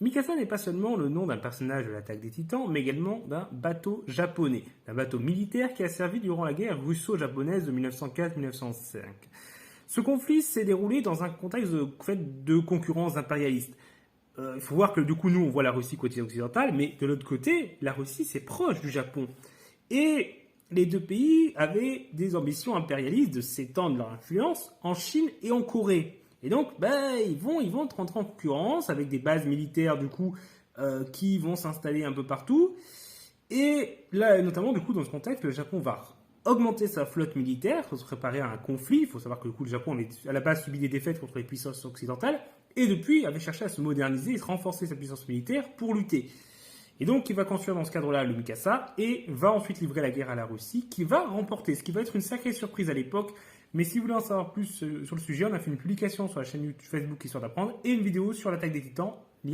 Mikasa n'est pas seulement le nom d'un personnage de l'attaque des Titans, mais également d'un bateau japonais, d'un bateau militaire qui a servi durant la guerre russo-japonaise de 1904-1905. Ce conflit s'est déroulé dans un contexte de concurrence impérialiste. Il faut voir que du coup, nous, on voit la Russie côté occidental, mais de l'autre côté, la Russie, c'est proche du Japon. Et les deux pays avaient des ambitions impérialistes de s'étendre leur influence en Chine et en Corée. Et donc, ils vont rentrer en concurrence avec des bases militaires, du coup, qui vont s'installer un peu partout. Et là, notamment, du coup, dans ce contexte, le Japon va augmenter sa flotte militaire pour se préparer à un conflit. Il faut savoir que, du coup, le Japon avait à la base subi des défaites contre les puissances occidentales. Et depuis, avait cherché à se moderniser et se renforcer sa puissance militaire pour lutter. Et donc, il va construire dans ce cadre-là le Mikasa et va ensuite livrer la guerre à la Russie, qui va remporter, ce qui va être une sacrée surprise à l'époque. Mais si vous voulez en savoir plus sur le sujet, on a fait une publication sur la chaîne YouTube Facebook Histoire d'apprendre et une vidéo sur l'attaque des Titans